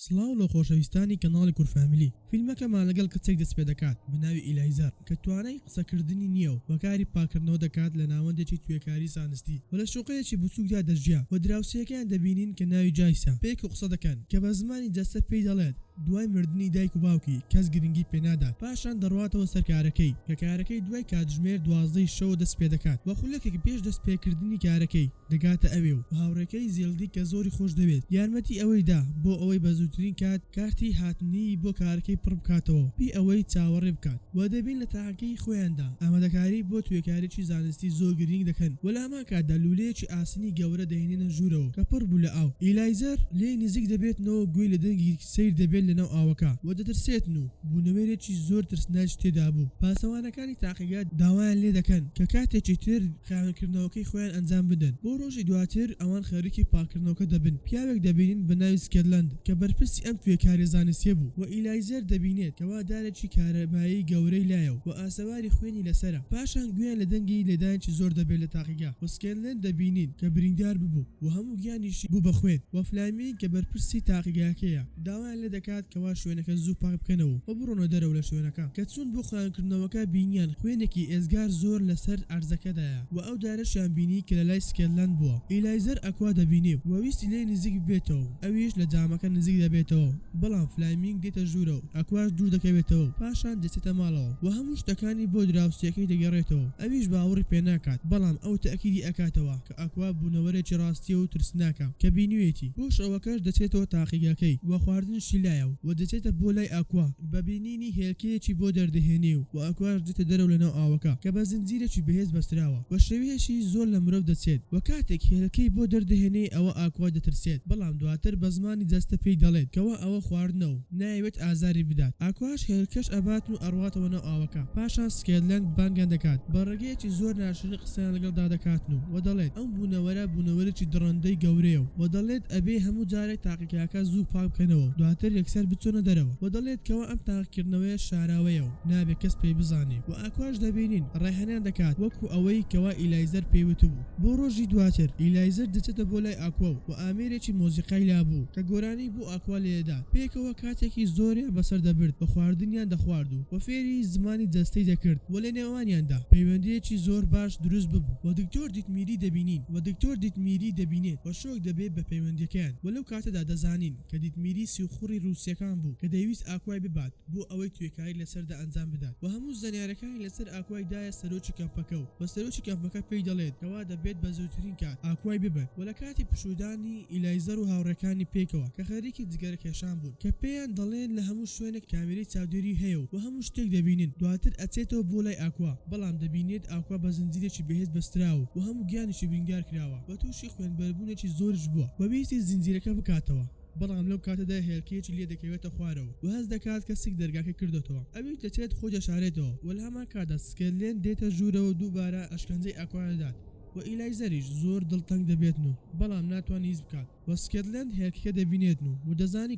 سڵاو لە خۆشەویستانی کەناڵی کورفامیلی فیلمەکەمان لەگەڵ کچێک دەست پێ دەکات بەناوی ئیلایزەر کە توانای قسەکردنی نییە و بەکاری پاکردنەوە دەکات لە ناوەندێکی توێکاری سانستی و لە شوقەیەکی بچووکدا دەژیا و دراوسەکەیان دەبینین کە ناوی جایسا پێک و قسە دەکەن کە بە زمانی جەستە پێی دەڵێت دوای مردنی دایک و باوکی کەس گرنگی پێنادات پاشان دەڕواتەوە سەرکارەکەی کە کارەکەی دوای کاتژمێر 12 شەو دەست پێ دەکات و خولەکێکی پێش دەست پێکردنی کارەکەی دەگاتە ئەوێ و هاوڕێکەی زێڵدی کە زۆری خۆش دەوێت یارمەتی ئەوەیدا بۆ ئەوەی بە زووترین کارتی هاتنی بۆ کارەکەی پڕ بکاتەوە پێی ئەوەی چاوەڕێ بکات و دەبین لە تاقەی خۆیاندا ئامادەکاری بۆ توێکارێکی زانستی زۆر گرنگ دەکەن و لە هەمان کاتدا لولەیەکی ئاسنی گەورە دەهێنێنە ژوورەوە کە پڕ بوو لە ئاو ئیلایزەر لێ نزیک دەبێتنەوە گوێی لە دەنگی سیر دەبێت لەناو ئاوەکە و دەترسێتن و بوونەوەرێکی زۆر ترسناک تێدا بوو پاسەوانەکانی تاقیگات داوایان لێ دەکەن کە کاتێکی تر خاوێنکردنەوەکەی خۆیان ئەنجام بدەن بۆ ڕۆژی دواتر ئەوان خەریکی پاکردنەوەکە دەبن پیاوێک دەبینین بە ناوی سکێتلەند کە بەرپرسی ئەم توێکاری زانستیە بوو و ئیلایزەر دەبینێت کەوا دارێکی کارەبایی گەورەی لایە و ئاسەواری خوێنی لەسرە پاشان گویان لە دەنگی لێدانکی زۆر دەبێت لە تاقیگا و سکێتلەند دەبینین کە بریندار ببوو و هەموو گیانیشی بوو بە خوێن و فلامین کە بەرپرسی تاقیگاکەیە داوایان لێ دەکات کەوا شوێنەکە زوو پاک بکەنەوە و بڕۆنە دەرەوە لە شوێنەکە کە چون بۆ خۆیانکردنەوەکە بینیان خوێنێکی ئێزگار زۆر لەسەر ئەرزەکەدایە و ئەو دارەشیان بینی کە لە لای سکێتلەند بووە ئیلایزەر ئەکوا دەبینێ و ویستی لێ نزیک بێتەوە ئەویش لە جامەکە نزیک دەبێتەوە بەڵام فلامینگ دێتە ژوورە و ئەکواش دوور دەکەوێتەوە پاشان دەچێتە ماڵەوە و هەموو شتەکانی بۆ دراوسەکەی دەگەڕێتەوە ئەویش باوەڕی پێ ناکات بەڵام ئەو تەئکیدی ئەکاتەوە کە ئەکوا بوونەوەرێکی ڕاستیە و ترسناکە کە بینوێتی بۆش ئەوەکەش دەچێتەوە تاقیگەکەی و خواردنشی لایە و دەچێتە بۆ لای ئەکوا بەبینینی هێلکەیەکی بۆ دەردەهێنێ و ئەکواش دێتە دەرەوە لەناو ئاوەکە کە بە زنجیرێکی بەهێز بەستراوە و شێوەیەشی زۆر لە مرۆڤ دەچێت و کاتێک هێلکەی بۆ دەردەهێنێ ئەوە ئاکوا دەترسێت بەڵام دواتر بە زمانی جەستە پێی دەڵێت کەوا ئەوە خواردنەوە نایەوێت ئازاری بدات ئاکواش هێلکەش ئەبات و ئەڕواتەوە ناو ئاوەکە پاشان سکێتلەند بانگیان دەکات بە ڕێگەیەکی زۆر ناشرین قسەیان لەگەڵدا دەکاتن و دەڵێت ئەم بوونەوەرێکی دڕندەی گەورەیە و دەڵێت ئەبێ هەموو جارێک تاقیکاکە زوو پاک بکەنەوە دواتر یەکسەر بچۆنە دەرەوە و دەڵێت کەوا ئەم تاقیکردنەوەیە شاراوەیە و نابێت کەس پێی بزانێ و ئاکواش دەبینین ڕێهەنیان دەکات وەکو ئەوەی کەوا ئیلایزەر پێیوت بوو بۆ ڕۆژی دواتر ئیلایزەر دەچێتە بۆ لای ئاکوا و ئامێرێکی مۆزیقای لابوو کە گۆرانی بۆ ئاکوا لێدا پێکەوە کاتێکی زۆریان بەسەر دەبرد بە خواردنیان دەخوارد و فێری زمانی جەستەی دەکرد و لە نێوانیاندا پەیوەندیەکی زۆر باش دروست ببوو و دکتۆر دیتمیری دەبینین و دکتۆر دیتمیری دەبینێت و شۆک دەبێت بە پەیوەندیەکەیان وەلەو کاتەدا دەزانین کە دیتمیری سیوخوڕی رووسیەکان بوو کە دەیویست ئاکوای ببات بۆ ئەوەی توێکاری لەسەردا ئەنجام بدات و هەموو زەنیارەکانی لەسەر ئاکوای دایە سەرۆکی کەمپەکە و بە سەرۆکی کەمپەکە پێی دەڵێت کەوا دەبێت بە زووترین کات ئاکوای ببن و لە کاتی پشودانی ئیلایزەر و هاوڕێکانی پێکەوە کە خەریکی جگەرەکێشان بوون کە پێیان دەڵێن لە هەموو شوێنێک کامێرەی چاودێری هەیە و هەموو شتێک دەبینین دواتر ئەچێتەوە بۆ لای ئاکوا بەڵام دەبینێت ئاکوا بە زنجیرێکی بەهێز بەستراوە و هەموو گیانیشی بریندار کراوە بە تووشی خوێنبەربوونێکی زۆرش بووە و ویستی زنجیرەکە بکاتەوە بەڵام لەو کاتەدا هێلکەیەکی لێ دەکەوێتە خوارەوە و هەست دەکات کەسێک دەرگاکە کردوتەوە ئەوی دەچێت خۆ دەشارێتەوە و لە هەمان کاتدا سکێتلەند دێتە ژوورەوە دووبارە ئەشکەنجەی ئاکوادات و ئیلایزەریش زۆر دڵتەنگ دەبێتن و بەڵام ناتوانێت هیچ بکات و سکێتلەند هێلکەکە دەبینێتن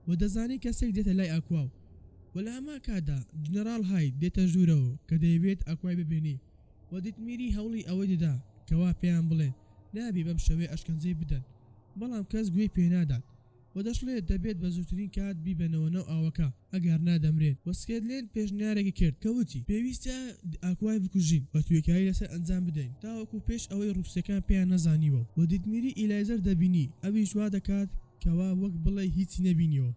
و دەزانی کەسێک دێتە لای ئاکوا و لە هەمان کاتدا جنەرال هایت دێتە ژوورەوە کە دەیەوێت ئاکوای ببینی و دیتمیری هەوڵی ئەوەی دەدا کەوا پێیان بڵێن نابێ بەم شەوەیە ئەشکەنجەی بدەن بەڵام کەس گوێی پێنادات و دەشڵێت دەبێت بە زووترین کات بیبەنەوە ناو ئاوەکە ئەگەر نادەمرێت و سکێتلەند پێشنیارێکی کرد کەوتی پێویستە ئاکوای بکوژین و توێکاری لەسەر ئەنجام بدەین تاوەکو پێش ئەوەی رووسەکان پێیان نەزانیوە و دیتمیری ئیلایزەر دەبینی ئەویش وا دەکات کەوا وەک بڵێ هیچی نەبینیەوە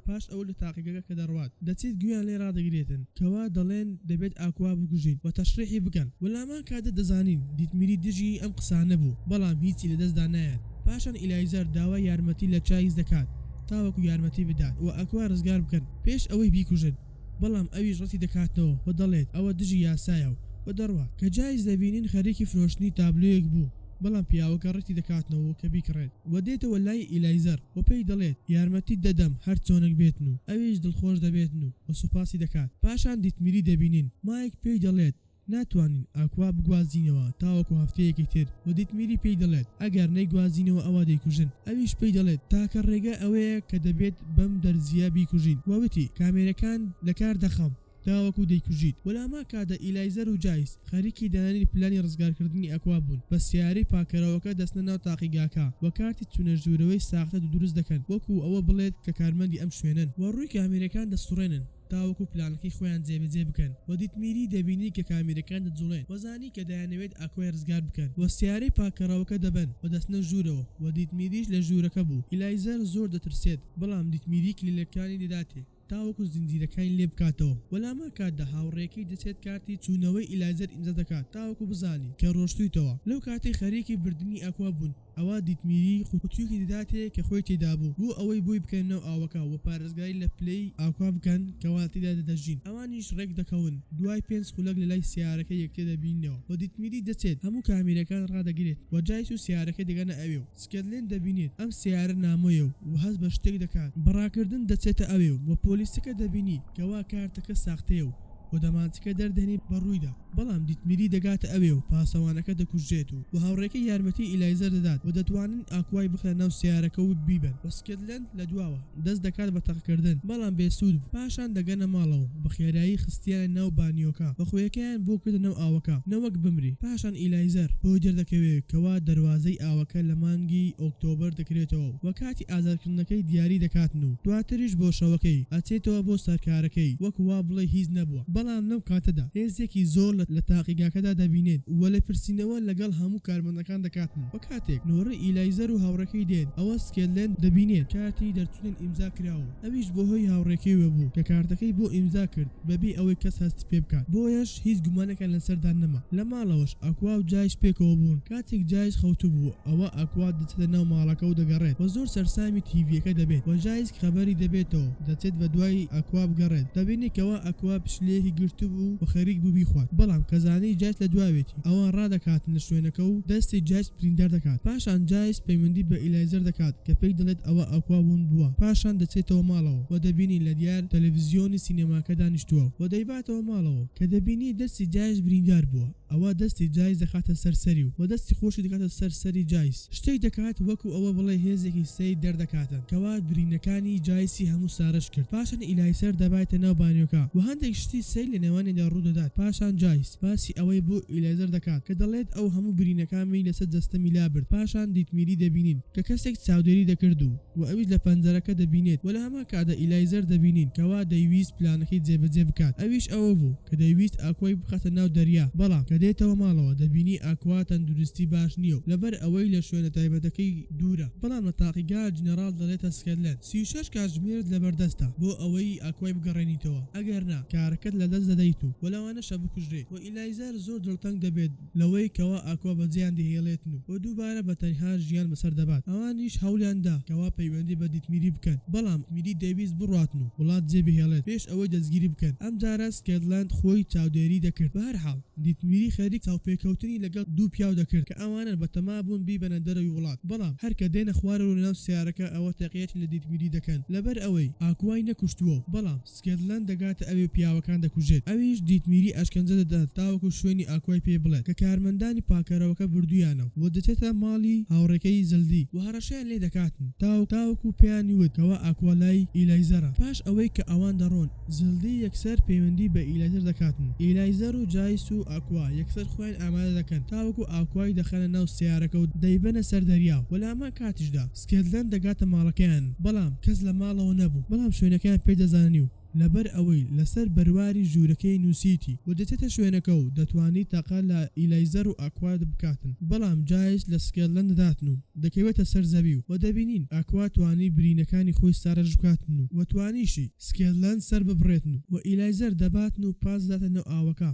پاش ئەو لە تاقیگەکە کە دەڕوات دەچێت گویان لێ ڕادەگرێتن کەوا دەڵێن دەبێت ئاکوا بکوژین و تەشریحی بکەن و لامان کاتە دەزانین دیتمیری دژی ئەم قسانە بوو بەڵام هیچی لەدەستدا نایەت پاشان ئیلایزەر داوای یارمەتی لە چایز دەکات تاوەکو یارمەتی بدات و ئەکوا ڕزگار بکەن پێش ئەوەی بیکوژن بەڵام ئەویش ڕەتی دەکاتەوە و دەڵێت ئەوە دژی یاسایە و دەڕوات کە جایز دەبینین خەریکی فرۆشتنی تابلۆیەک بوو بەڵام پیاوەکە ڕەتی دەکاتنەوە کە بیکڕێت و دێتەوە لای ئیلایزەر و پێی دەڵێت یارمەتی دەدەم هەر چۆنێک بێتن و ئەویش دڵخۆش دەبێتن و سوپاسی دەکات پاشان دیتمیری دەبینین مایک پێی دەڵێت ناتوانین ئاکوا بگوازینەوە تاوەکو هەفتەیەکی تر و دیتمیری پێی دەڵێت ئەگەر نەیگوازینەوە ئەوە دەیکوژن ئەویش پێی دەڵێت تاکە ڕێگە ئەوەیە کە دەبێت بەم دەرزیە بیکوژین وەوتی کامێرەکان لەکار دەخەم تاوەکو دەیکوژیت وەلاما کاتە ئیلایزەر و جایس خەریکی دانانی پلانی ڕزگارکردنی ئەکوا بوون بە سیارەی پاکەرەوەکە دەستنە ناو تاقیگاکە وە کارتی چونە ژوورەوەی ساختە دروست دەکەن وەکو ئەوە بڵێت کە کارمەندی ئەم شوێنن وە ڕووی کامێرەکان دەسوڕێنن تاوەکو پلانەکەی خۆیان جێبەجێ بکەن و دیتمیری دەبینی کە کامێرەکان دەجوڵێن وەزانی کە دەیانەوێت ئاکۆی ڕزگار بکەن وە سیارەی پاکەرەوەکە دەبن و دەستنە ژوورەوە و دیتمیریش لە ژوورەکە بوو ئیلایزەر زۆر دەترسێت بەڵام دیتمیری کلیلەکانی دەداتێ تاوەکو زنجیرەکانی لێ بکاتەوە وەلاما کاتدا هاوڕێکەی دەچێت کارتی چوونەوەی ئیلایزەر ئیمزا دەکات تاوەکو بزانی کە ڕۆشتویتەوە لەو کاتەی خەریکی بردننی ئەکوا بوون ئەوە دیتمیری خوتویەکی دەداتێ کە خۆی تێدا بوو بۆ ئەوەی بۆی بکەنەوە ئاوەکە و پارێزگاری لە پلەی ئاکوا بکەن کەواتیدا دەدەژین ئەوانیش ڕێک دەکەون دوای 5 خولەک لە لای سیارەکە یەکتێ دەبینەوە و دیتمیری دەچێت هەموو کامێرەکان ڕادەگرێت و جایس و سیارەکە دەگەنە ئەوێ و سکەدلێن دەبینێت ئەم سیارە نامۆیە و هەست بە شتێک دەکات بەڕاکردن دەچێتە ئەوێ و پۆلیسەکە دەبینی کەوا کارتەکە ساختەیە و دەمانچەکە دەردێنی بەڕوویدا بەڵام دیتمیری دەگاتە ئەوێ و پاسەوانەکە دەکوژێت و هاوڕێکە یارمەتی ئیلایزەر دەدات و دەتوانن ئاکوای بخە ناو سیارەکە و بیبن و سکەدلەن لە دواوە دەست دەکات بە تەقکردن بەڵام بێسوود پاشان دەگەنە ماڵەوە بە خێرایی خستیانە ناو بانیۆکە بە خۆیەکەیان بۆ کردنەوە ئاوەکە نەوەک بمری پاشان ئیلایزەر بۆی دەردەکەوێت کەوا دەواازەی ئاوەکە لە مانگی ئۆکتۆبەر دەکرێتەوە و کاتی ئازادکردنەکەی دیاری دەکاتن و دواتریش بۆ شەوەکەی ئەچێتەوە بۆ سەرکارەکەی وەکوا بڵێ هیچ نەبووە بەڵام لەو کاتەدا هێزێکی زۆر لە تاقیگاکەدا دەبینێت وە لە پرسیینەوە لەگەڵ هەموو کارمەندەکان دەکاتن وە کاتێک نۆرە ئیلایزەر و هاوڕەکەی دێن ئەوە سکێلێن دەبینێت کاتی دەرچونێن ئیمزا کراوە ئەویش بۆ هۆی هاوڕێکەی وەبوو کە کارتەکەی بۆ ئیمزا کرد بەبێ ئەوەی کەس هەست پێ بکات بۆیەش هیچ گومانێکە لەسەردا نەما لە ماڵەوەش ئەکوا و جایش پێکەوە بوون کاتێک جایش خەوتو بوو ئەوە ئەکوا دەچێتە ناو ماڵەکە و دەگەڕێت و زۆر سەرسامی تیڤیەکە دەبێت و جایز خەبەری دەبێتەوە دەچێت بە دوای ئەکوا بگەڕێت دەبینێکەوە ئەکوا پشلێکی گرتو بوو و خەریک بوو بیخوات بەڵام کەزانەی جایس لە دواوێتی ئەوە ڕادەکاتن لە شوێنەکە و دەستی جایس پریندەر دەکات پاشان جایس پەیوەندی بە ئیلایزەر دەکات کە پێی دەڵێت ئەوە ئەکوا بوون بووە پاشان دەچێتەوە ماڵەوە و دەبینی لە دیار تەلەڤیزیۆنی سینەماکە دانیشتووە و دەیباتەوە ماڵەوە کە دەبینی دەستی جایس بریندار بووە ئەوە دەستی جایس دەخاتە سەرسەری و دەستی خۆشی دەکاتە سەرسەری جایس شتێک دەکات وەکو ئەوە بڵێ هێزێکی سەی دەردەکاتن کەوا برینەکانی جایسی هەموو سارش کرد پاشان ئیلایسەر دەبایتە ناو بانیۆکە و هەندێک شتی سەی لە نێوانیدا ڕوودەدات پاشان جایس باسی ئەوەی بۆ ئیلایزەر دەکات کە دەڵێت ئەو هەموو برینەکانی لەسەر جەستەمی لابرد پاشان دیتمیری دەبینین کە کەسێک چاودێری دەکرد و ئەویش لە پەنجەرەکە دەبینێت وە لە هەمان کاتدا ئیلایزەر دەبینین کەوا دەیویست پلانەکەی جێبەجێ بکات ئەویش ئەوە بوو کە دەیویست ئاکۆی بخاتە ناو دەریا بەڵام کە دێتەوە ماڵەوە دەبینی ئاکوا تەندروستی باش نییە و لەبەر ئەوەی لە شوێنە تایبەتەکەی دوورە بەڵام لە تاقیگا جنەرال دەڵێتە سکەدلەن 36 کاتژمێرت لەبەردەستە بۆ ئەوەی ئاکوای بگەڕێنیتەوە ئەگەر نا کارەکەت لەدەست دەدەیت و وەلەوانەشە بکوژرێت و ئیلایزەر زۆر دڵتەنگ دەبێت لەوەی کەوا ئاکوا بەجیان دەهێڵێتن و دووبارە بە تەنها ژیان بەسەر دەبات ئەوانیش هەولیاندا کەوا پەیوەندی بە دیتمیری بکەن بەڵام میری دەویست بڕاتن و وڵات جێبهێڵێت پێش ئەوەی دەستگیری بکەن ئەم جارە سکەدلەند خۆی چاودێری دەکرد بە هەر حاڵ دیتمیری خەریک چاوپێکەوتنی لەگەڵ دوو پیاو دەکرد کە ئەوانن بە تەما بوون بیبەنە دەرەوەی وڵات بەڵام هەر کە دێنە خوارە و لەناو سیارەکە ئەوە تەقیەتی لە دیتمیری دەکەن لەبەر ئەوەی ئاکوای نەکوشتووە بەڵام سکەدلەند دەگاتە ئەوێ پیاوەکان دەکوژێت ئەویش دیتمیری ئەشکەنجە دەدات تاوەکو شوێنی ئاکوای پێ بڵێت کە کارمەندانی پاکەرەوەکە بردویانەوە و دەچێتە ماڵی هاوڕێکەی زلدی و هەڕەشەیان لێ دەکاتن تاوەکو پێیانی وت کەوا ئاکوالای ئیلایزەرە پاش ئەوەی کە ئەوان دەڕۆن زلدی یەکسەر پەیوەندی بە ئیلایزەر دەکاتن ئیلایزەر و جایس و ئاکوا یەکسەر خۆیان ئامادە دەکەن تاوەکو ئاکوای دەخەنە ناو سیارەکە و دەیبەنە سەر دەریا وەلاما کاتیشدا سکەدلەند دەگاتە ماڵەکەیان بەڵام کەس لە ماڵەوە نەبوو بەڵام شوێنەکەیان پێ دەزانی و لەبەر ئەوەی لەسەر بەرواری ژوورەکەی نووسیتی و دەچێتە شوێنەکە و دەتوانیت تاقا لە ئیلایزەر و ئاکوا بکاتن بەڵام جایس لە سکەدلەند دەداتن و دەکەوێتە سەر زەوی و دەبینین ئاکوا توانی برینەکانی خۆی سارەش بکاتن و وەتوانیشی سکەدلەند سەر ببڕێتن و ئیلایزەر دەباتن و پاس داتە ناو ئاوەکە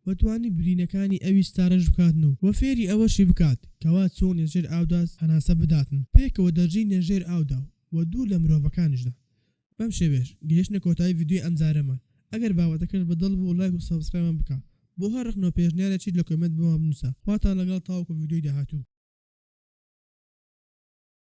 وەتوانی برینەکانی ئەوی ستارەش بکاتن و وە فێری ئەوەشی بکات کەوا چۆن نێژێر ئاودا هەناسە بداتن پێکەوە دەرژی نێژێر ئاودا و دوور لە مرۆڤەکانیشدا بەم شێوێش گەیشتنە کۆتایی ڤیدیۆی ئەم جارەمان ئەگەر باوەتەکرد بەدڵ بوو لایک و سەبسکرایبمان بکە بۆ هەر ڕخنەوە پێشنیارێکی لە کۆمنت بۆ بنووسە خواتان لەگەڵ تاوەکو ڤیدیۆی داهاتوو